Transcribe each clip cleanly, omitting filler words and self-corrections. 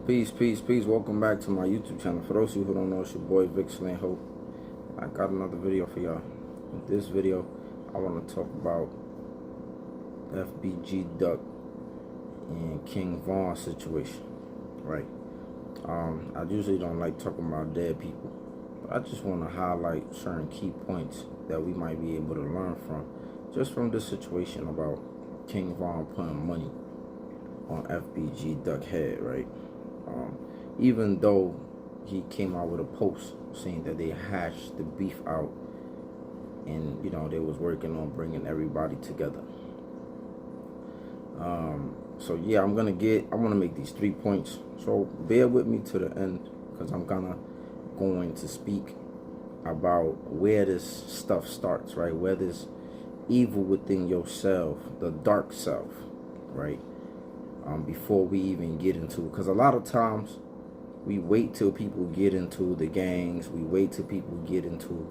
Peace, peace, peace. Welcome back to my YouTube channel. For those of you who don't know, it's your boy vicslanghope. I got another video for y'all. In this video, I want to talk about FBG Duck and King Von situation, right? I usually don't like talking about dead people, but I just want to highlight certain key points that we might be able to learn from this situation about King Von putting money on FBG Duck head, right? Even though he came out with a post saying that they hashed the beef out and they was working on bringing everybody together. So yeah, I want to make these 3 points, so bear with me to the end, because I'm going to speak about where this stuff starts, right? Where this evil within yourself, the dark self, right? Before we even get into it, because a lot of times we wait till people get into the gangs, we wait till people get into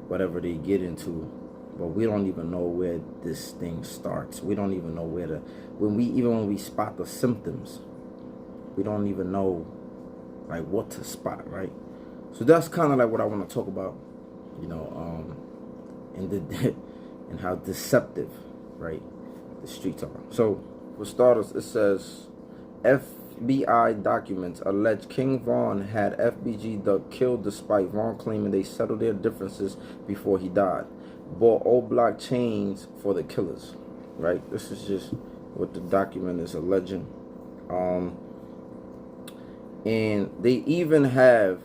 whatever they get into, but we don't even know where this thing starts. We don't even know when we spot the symptoms, we don't even know like what to spot, right? So that's kind of like what I want to talk about, and how deceptive, right, the streets are. So for starters, it says FBI documents allege King Von had FBG Duck killed despite Von claiming they settled their differences before he died. Bought old block chains for the killers, right? This is just what the document is alleging. And they even have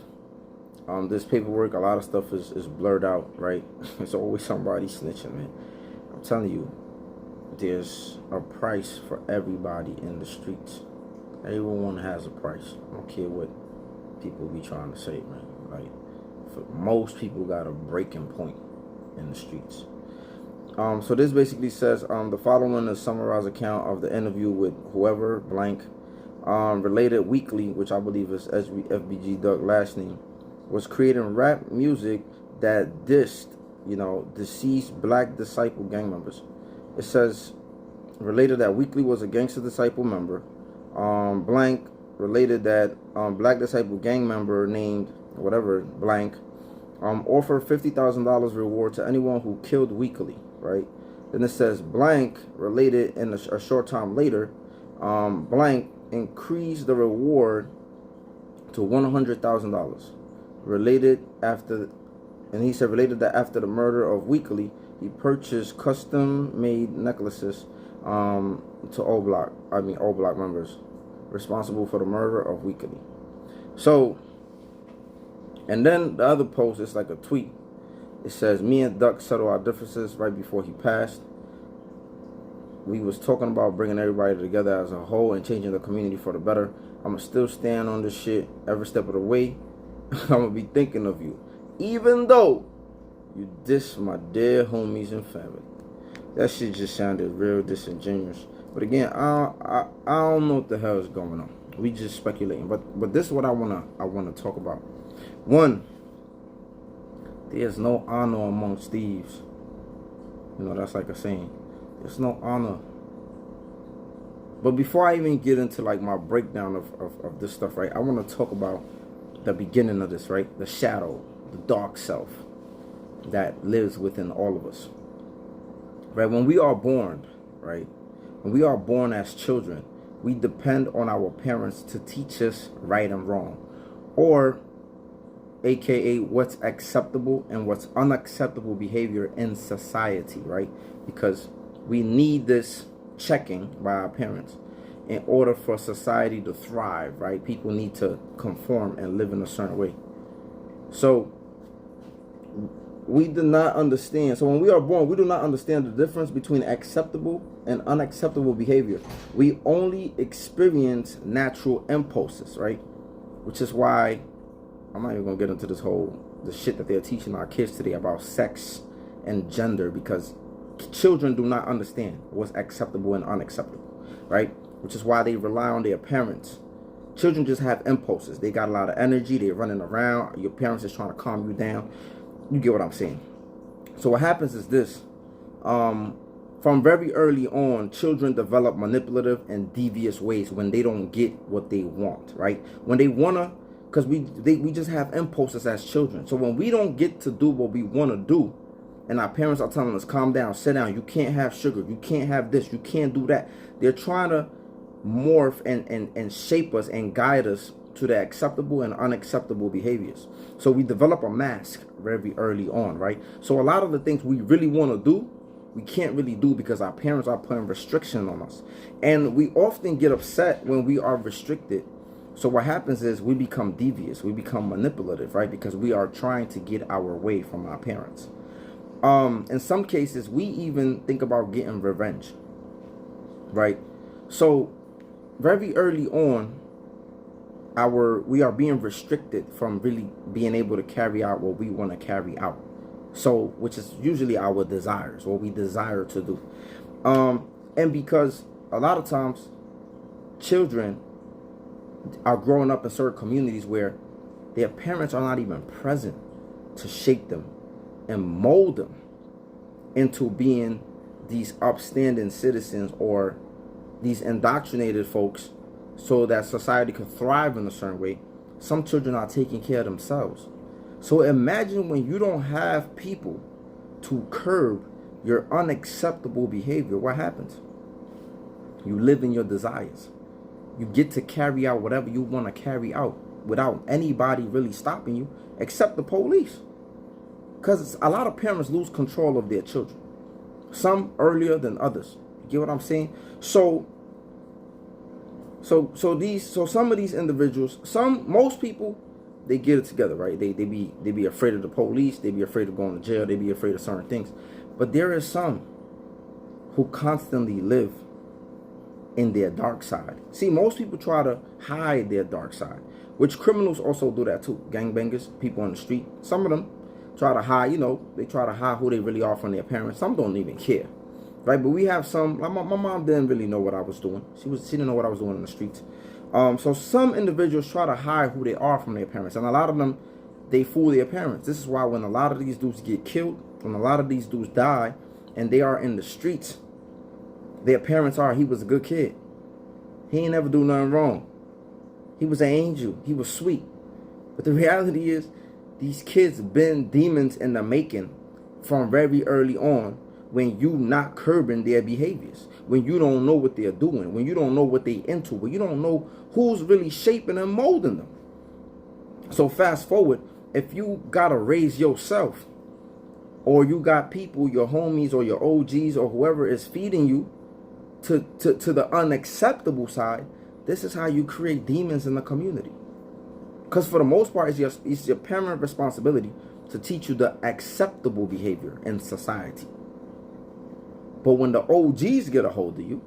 this paperwork. A lot of stuff is blurred out, right? It's always somebody snitching, man. I'm telling you, there's a price for everybody in the streets. Everyone has a price. I don't care what people be trying to say, man. Like, for most people got a breaking point in the streets. So this basically says the following is a summarized account of the interview with whoever blank related weekly, which I believe is FBG Duck last name, was creating rap music that dissed deceased Black Disciple gang members. It says related that Weekly was a gangster disciple member. Blank related that Black Disciple gang member named whatever blank offered $50,000 reward to anyone who killed Weekly, right? Then it says blank related in a short time later, blank increased the reward to $100,000. Related after, and he said related that after the murder of Weekly, he purchased custom-made necklaces to all block members responsible for the murder of Weekly. So, and then the other post is like a tweet. It says, "Me and Duck settled our differences right before he passed. We was talking about bringing everybody together as a whole and changing the community for the better. I'ma still stand on this shit every step of the way. I'ma be thinking of you, even though you diss my dear homies and family." That shit just sounded real disingenuous. But again, I don't know what the hell is going on. We just speculating. But this is what I wanna talk about. One, there's no honor amongst thieves. That's like a saying. There's no honor. But before I even get into like my breakdown of this stuff, right, I wanna talk about the beginning of this, right? The shadow, the dark self that lives within all of us, right? When we are born, right? When we are born as children, we depend on our parents to teach us right and wrong, or aka what's acceptable and what's unacceptable behavior in society, right? Because we need this checking by our parents in order for society to thrive, right? People need to conform and live in a certain way. So we do not understand. So when we are born, we do not understand the difference between acceptable and unacceptable behavior. We only experience natural impulses, right? Which is why I'm not even gonna get into the shit that they're teaching our kids today about sex and gender, because children do not understand what's acceptable and unacceptable, right? Which is why they rely on their parents. Children just have impulses. They got a lot of energy. They're running around. Your parents is trying to calm you down. You get what I'm saying? So what happens is this. From very early on, children develop manipulative and devious ways when they don't get what they want, right? When they wanna, because we just have impulses as children. So when we don't get to do what we want to do, and our parents are telling us, calm down, sit down, you can't have sugar, you can't have this, you can't do that. They're trying to morph and shape us and guide us to the acceptable and unacceptable behaviors. So we develop a mask very early on, right? So a lot of the things we really want to do, we can't really do because our parents are putting restriction on us. And we often get upset when we are restricted. So what happens is we become devious, we become manipulative, right? Because we are trying to get our way from our parents. In some cases, we even think about getting revenge, right? So very early on, we are being restricted from really being able to carry out what we want to carry out. So, which is usually our desires, what we desire to do. And because a lot of times children are growing up in certain communities where their parents are not even present to shape them and mold them into being these upstanding citizens or these indoctrinated folks so that society could thrive in a certain way. Some children are taking care of themselves. So imagine when you don't have people to curb your unacceptable behavior, what happens? You live in your desires. You get to carry out whatever you want to carry out without anybody really stopping you except the police. Because a lot of parents lose control of their children. Some earlier than others. You get what I'm saying? So some of these individuals, most people, they get it together, right? They be afraid of the police, they be afraid of going to jail, they be afraid of certain things. But there is some who constantly live in their dark side. See, most people try to hide their dark side, which criminals also do that too. Gangbangers, people on the street, some of them try to hide, they try to hide who they really are from their parents. Some don't even care, right? But we have some, my mom didn't really know what I was doing. She didn't know what I was doing in the streets. So some individuals try to hide who they are from their parents. And a lot of them, they fool their parents. This is why when a lot of these dudes get killed, when a lot of these dudes die, and they are in the streets, their parents he was a good kid. He ain't never do nothing wrong. He was an angel. He was sweet. But the reality is, these kids been demons in the making from very early on when you not curbing their behaviors, when you don't know what they're doing, when you don't know what they into, when you don't know who's really shaping and molding them. So fast forward, if you gotta raise yourself, or you got people, your homies or your OGs or whoever is feeding you to the unacceptable side, this is how you create demons in the community. Because for the most part, it's your parent responsibility to teach you the acceptable behavior in society. But when the OGs get a hold of you,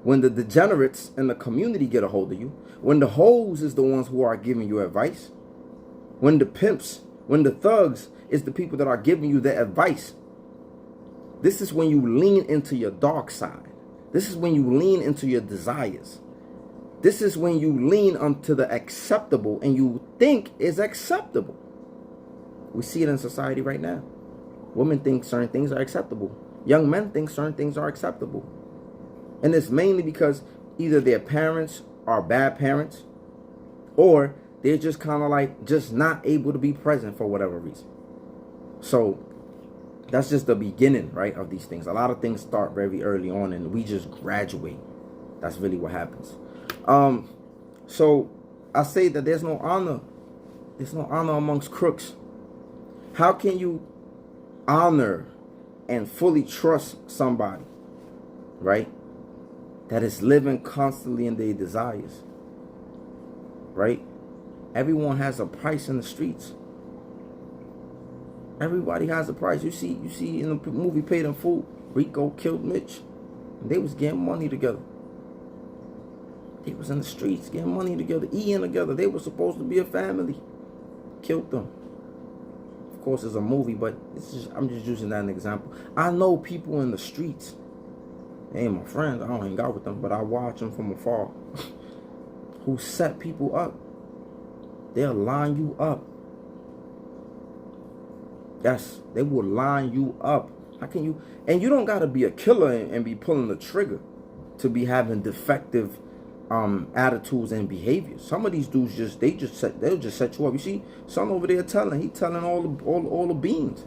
when the degenerates in the community get a hold of you, when the hoes is the ones who are giving you advice, when the pimps, when the thugs is the people that are giving you the advice, this is when you lean into your dark side. This is when you lean into your desires. This is when you lean onto the acceptable and you think is acceptable. We see it in society right now. Women think certain things are acceptable. Young men think certain things are acceptable. And it's mainly because either their parents are bad parents or they're just kind of like just not able to be present for whatever reason. So that's just the beginning, right, of these things. A lot of things start very early on and we just graduate. That's really what happens. So I say that there's no honor. There's no honor amongst crooks. How can you honor and fully trust somebody, right, that is living constantly in their desires, right? Everyone has a price in the streets. Everybody has a price. You see in the movie Paid in Full, Rico killed Mitch. They was getting money together. They was in the streets getting money together, eating together. They were supposed to be a family. Killed them. Of course, it's a movie, but I'm just using that as an example. I know people in the streets. They ain't my friends. I don't hang out with them, but I watch them from afar. Who set people up. They'll line you up. Yes, they will line you up How can you? And you don't gotta be a killer and be pulling the trigger to be having defective attitudes and behaviors. Some of these dudes they'll just set you up. You see, son over there telling all the beans.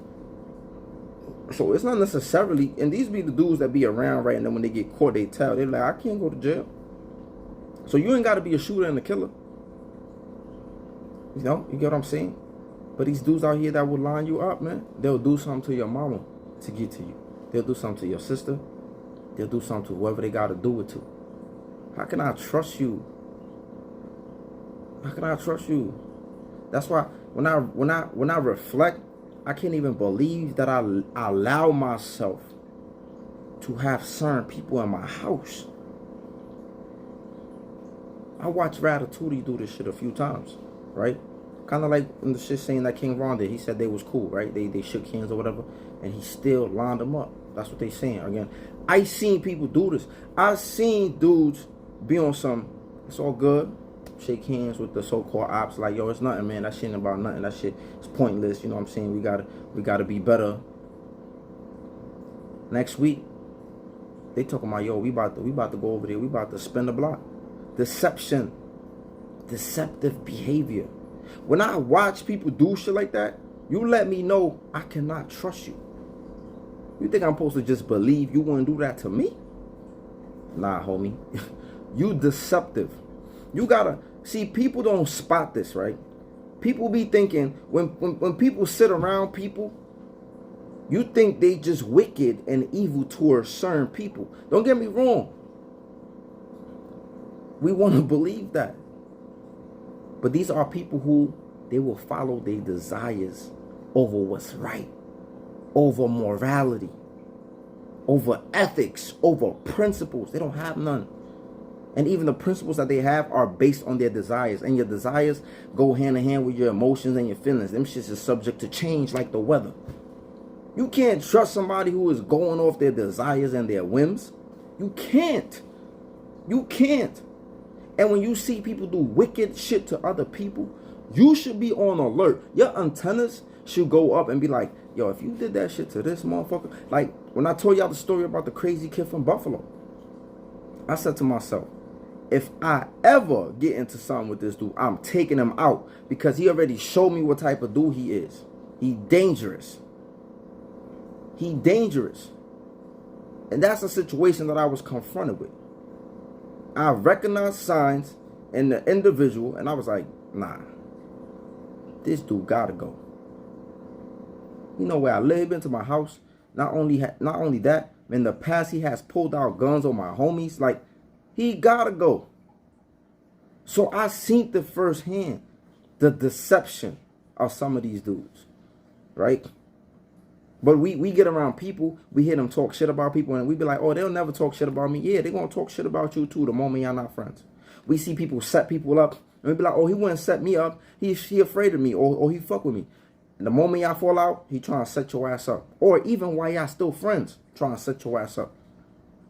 So it's not necessarily, and these be the dudes that be around, right? And then when they get caught, they tell. They're like, I can't go to jail. So you ain't got to be a shooter and a killer. You know, you get what I'm saying? But these dudes out here that will line you up, man, they'll do something to your mama to get to you. They'll do something to your sister. They'll do something to whoever they got to do it to. How can I trust you? How can I trust you? That's why when I reflect, I can't even believe that I allow myself to have certain people in my house. I watched Ratatouille do this shit a few times, right? Kind of like in the shit saying that King Von did. He said they was cool, right? They shook hands or whatever, and he still lined them up. That's what they saying. Again, I seen people do this. I seen dudes be on some, it's all good, shake hands with the so-called ops, like, yo, it's nothing, man. That shit ain't about nothing. That shit is pointless. You know what I'm saying? We gotta be better. Next week, they talking about, yo, we about to go over there. We about to spin the block. Deception, deceptive behavior. When I watch people do shit like that, you let me know I cannot trust you. You think I'm supposed to just believe you wouldn't do that to me? Nah, homie. You deceptive. You gotta see, people don't spot this, right? People be thinking when people sit around people, you think they just wicked and evil towards certain people. Don't get me wrong. We want to believe that. But these are people who they will follow their desires over what's right, over morality, over ethics, over principles. They don't have none. And even the principles that they have are based on their desires. And your desires go hand in hand with your emotions and your feelings. Them shits is subject to change like the weather. You can't trust somebody who is going off their desires and their whims. You can't. You can't. And when you see people do wicked shit to other people, you should be on alert. Your antennas should go up and be like, yo, if you did that shit to this motherfucker. Like when I told y'all the story about the crazy kid from Buffalo, I said to myself, if I ever get into something with this dude, I'm taking him out, because he already showed me what type of dude he is. He dangerous. He dangerous. And that's a situation that I was confronted with. I recognized signs in the individual, and I was like, nah, this dude gotta go. You know where I live, into my house. Not only that, in the past he has pulled out guns on my homies. Like, he gotta go. So I seen the firsthand the deception of some of these dudes, right? But we get around people, we hear them talk shit about people, and we be like, oh, they'll never talk shit about me. Yeah, they're gonna talk shit about you too the moment y'all not friends. We see people set people up, and we be like, oh, he wouldn't set me up. He afraid of me, or he fuck with me. And the moment y'all fall out, he trying to set your ass up. Or even while y'all still friends, trying to set your ass up.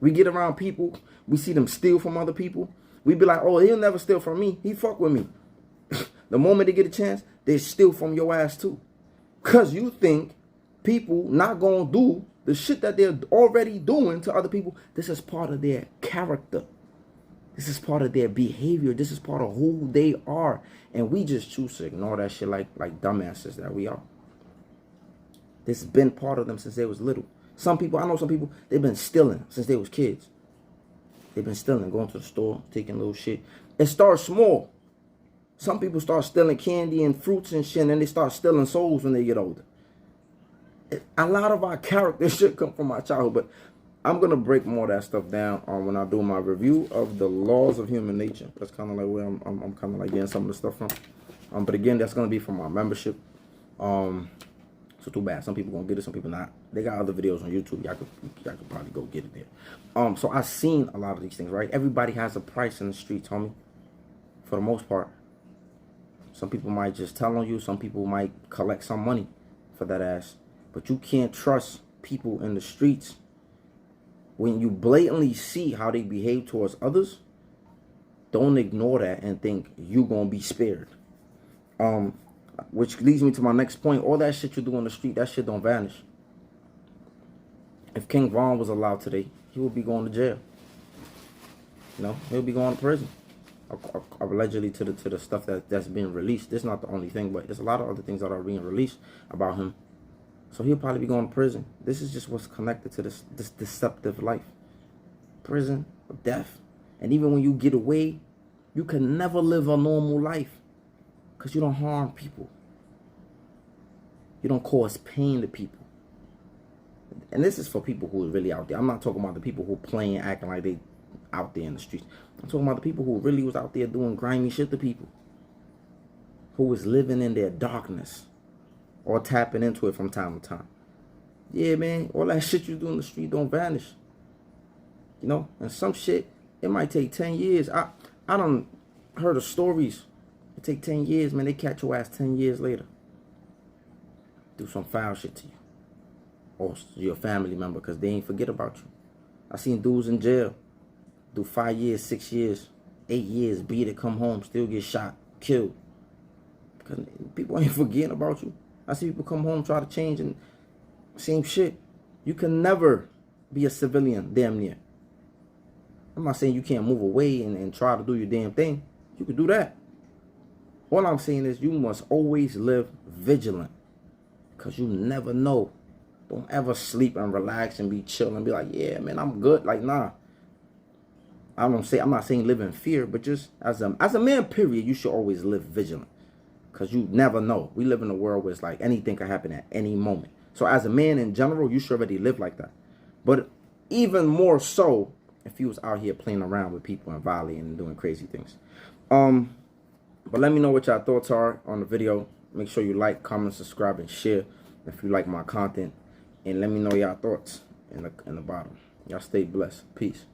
We get around people, we see them steal from other people. We be like, oh, he'll never steal from me. He fuck with me. The moment they get a chance, they steal from your ass too. Because you think people not going to do the shit that they're already doing to other people. This is part of their character. This is part of their behavior. This is part of who they are. And we just choose to ignore that shit like dumbasses that we are. This has been part of them since they was little. Some people, I know some people, they've been stealing since they was kids. They've been stealing, going to the store, taking little shit. It starts small. Some people start stealing candy and fruits and shit, and then they start stealing souls when they get older. A lot of our character should come from our childhood, but I'm going to break more of that stuff down when I do my review of the laws of human nature. That's kind of like where I'm kind of like getting some of the stuff from. But again, that's going to be from my membership. So too bad. Some people going to get it, some people not. They got other videos on YouTube. Y'all could probably go get it there. So I've seen a lot of these things, right? Everybody has a price in the streets, homie. For the most part. Some people might just tell on you. Some people might collect some money for that ass. But you can't trust people in the streets. When you blatantly see how they behave towards others, don't ignore that and think you're going to be spared. Which leads me to my next point. All that shit you do on the street, that shit don't vanish. If King Von was alive today, he would be going to jail. You know, he'll be going to prison. Allegedly to the stuff that's being released. This is not the only thing, but there's a lot of other things that are being released about him. So he'll probably be going to prison. This is just what's connected to this deceptive life. Prison, death. And even when you get away, you can never live a normal life because you don't harm people. You don't cause pain to people. And this is for people who are really out there. I'm not talking about the people who playing, acting like they out there in the streets. I'm talking about the people who really was out there doing grimy shit to people. Who was living in their darkness. Or tapping into it from time to time. Yeah, man, all that shit you do in the street don't vanish. You know, and some shit, it might take 10 years. I done heard of stories. It take 10 years, man. They catch your ass 10 years later. Do some foul shit to you. Or your family member, because they ain't forget about you. I seen dudes in jail do 5 years, 6 years, 8 years, beat it, come home, still get shot, killed. Because people ain't forgetting about you. I see people come home, try to change, and same shit. You can never be a civilian, damn near. I'm not saying you can't move away and try to do your damn thing. You can do that. All I'm saying is you must always live vigilant. Because you never know. Don't ever sleep and relax and be chill and be like, yeah, man, I'm good. Like, nah. I'm not saying live in fear, but just as a man, period, you should always live vigilant. Because you never know. We live in a world where it's like anything can happen at any moment. So as a man in general, you should already live like that. But even more so if you was out here playing around with people and violating and doing crazy things. But let me know what y'all thoughts are on the video. Make sure you like, comment, subscribe, and share if you like my content. And let me know y'all thoughts in the bottom. Y'all stay blessed. Peace.